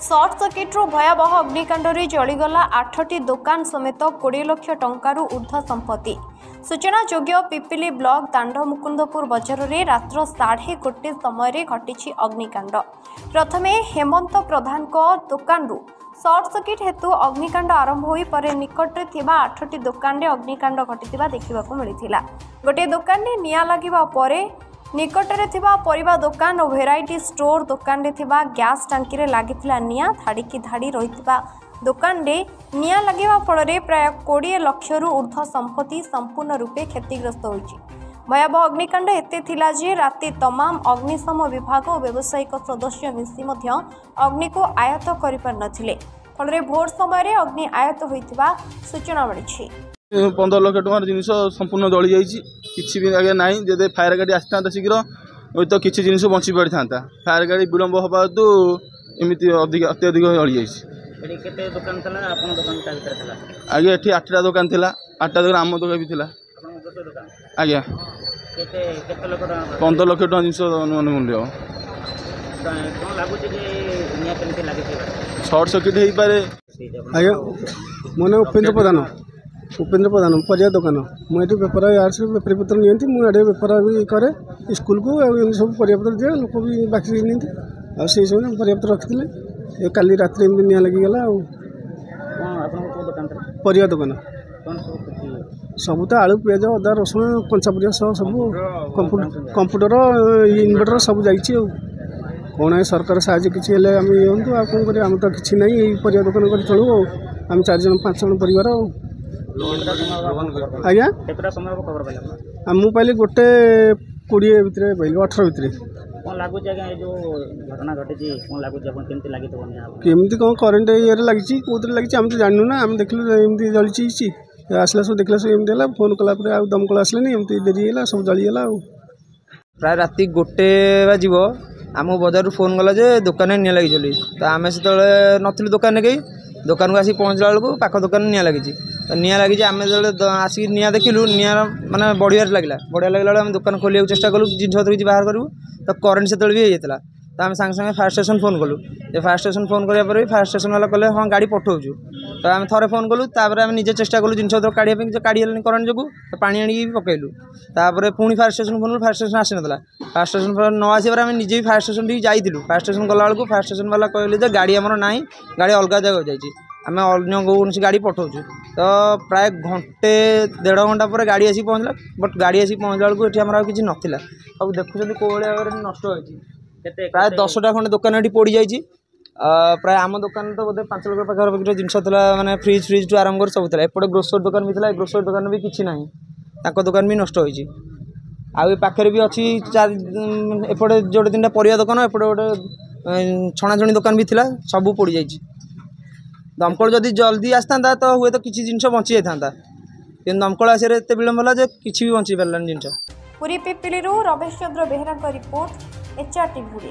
Shirt सर्किट्रु भयावह अग्निकांड जलीगला 8टी दुकान समेत 20 लाख टंकारु ऊर्ध्व संपत्ति। सूचना जोग्य पिपिली ब्लॉक दांड मुकुंदपुर बजार में रात्र 1:30 समय घटी अग्निकांड। प्रथमे हेमंत प्रधान दुकान सर्ट सर्किट हेतु अग्निकांड आरंभ होई परे निकटरे थिबा 8टी दुकान में अग्निकांड घटिथिबा देखिबाकू मिलिथिला। गोटे दुकान में निया लागिबा परे निकटरे थिबा परिबा दुकान और भेराइटी स्टोर दुकान रे थिबा गैस टांकी रे लागिथिला निया। धाड़ी की धाड़ी रहिथिबा दुकान रे निया लागिबा फଳରେ प्राय 20 लाख ऊर्ध्व संपत्ति संपूर्ण रूपे क्षतिग्रस्त होइछि। भयावह अग्निकांड एते थिला जे राति तमाम अग्निशम विभाग और व्यावसायिक सदस्य मिसी मध्य अग्नि को आयत्त करि पार नथिले। फଳରେ भोर समय रे अग्नि आयत्त होइथिबा सूचना मिलिछि। 15 लाख टंकार जिनिस संपूर्ण जली जाइए किसी भी आगे ना जब फायर गाड़ी आसता शीघ्र तो किसी जिनिस बची पड़ी था। फायर गाड़ी विलंब हवा हेतु एमती अत्यधिक जली जाइए। आगे ये 8टा दुकान थी 8टा दुकान आम दुकान भी थी आज्ञा 15 लाख टଙ୍କା जिनिस मूल्य सर्ट सर्किट हो पारे। आज्ञा मो ना उपेन्द्र प्रधान परिया दुकान मुझे बेपार आर्ट्स बेपारी पत्र नियंती मुझे बेपार भी करे स्कूल को सब परिया पत्र दिए लोक भी बाकी नियंती से सब परिया पत्र रखी काली रात निया लगिगला परिया दुकान सब तो आलू पिज अदा रसुण कंचा परिया सब कंप्यूटर इनवर्टर सब जाइए कौन है सरकार साहय किसी आम ये हूँ आ कौन कर आम तो किसी ना परिया दुकान कर चलू आम 4 जन 5 जन परिवार आज्ञा मु पाइली 1:20 भितर पाइली 18 भितर केमती कौन करेन्ट ये लगी कौन लगी आम तो जानू ना आम देख एमती जली आसला सब देखला सब एमती फोन कलापर आ दमकल आसलानी एमती देरीगला सब जलीगला। प्राय राति 1 बाजिब आम बजार फोन गला जे दुकान निया लगी चली तो आम से नथिलु दुकान कहीं दुकान को आसिक पहुँचला बेलू पाख दुकान निया लगी तो निया लगी आम जो आसिक निया देखिलु निया माने बढ़िया लगला आम दुकान खोलिया चेष्टा कलु जिन किसी बाहर करूँ तो करेन्ट से भी होता तो आम सांगे सांगे फायर स्टेशन फोन कलु फायर स्टेशन फोन करापर फायर स्टेशन वाला कहले हाँ गाड़ी पठाऊँ तो आम थे फोन कलु आम निजे चेष्टा कलु जिन काढ़ा काढ़ी करेन्ट जो तो पा आनी पकईलु तापर पुणी fire station phone fire station आसी ना फायर स्टेशन न आसबार आम निजे फायर स्टेशन टी जाइलु फायर स्टेशन गला बेलू फायर स्टेशन वाला कहले गाड़ी आमर ना गाड़ी अलग जगह जाइए आम अन्य कौन गाड़ी पठाऊँ तो प्राय घंटे 1.5 घंटा पर गाड़ी आसी पहुँचला बट गाड़ी आसी पहुँचला बेलू ये आम किसी नाला सब देखुं कौ भाव नष्ट होती प्राय 10टा खंडे दुकान ये पोड़ी जाइए। प्राय आम दुकान तो बोधे 5 लाख पाखापाखि जिनस मैंने फ्रिज टू आरंभ कर सब था एपटे ग्रोसरी दुकान भी था ग्रोसरी दुकान भी किसी ना दुकान भी नष्ट होती आउ पाखे भी अच्छी एपटे जोड़े 3टा परिया दुकान एपटे गोटे छणाछणी दुकान भी था सब पोड़ी जाइए। दमकल जदि जल्दी आसता तो हुए तो किसी जिन बची जाता कि दमकल आसार एत विलम्ब है किसी भी बची पारानी जिन। Puri Pipili Ramesh Chandra Behera report HR TV.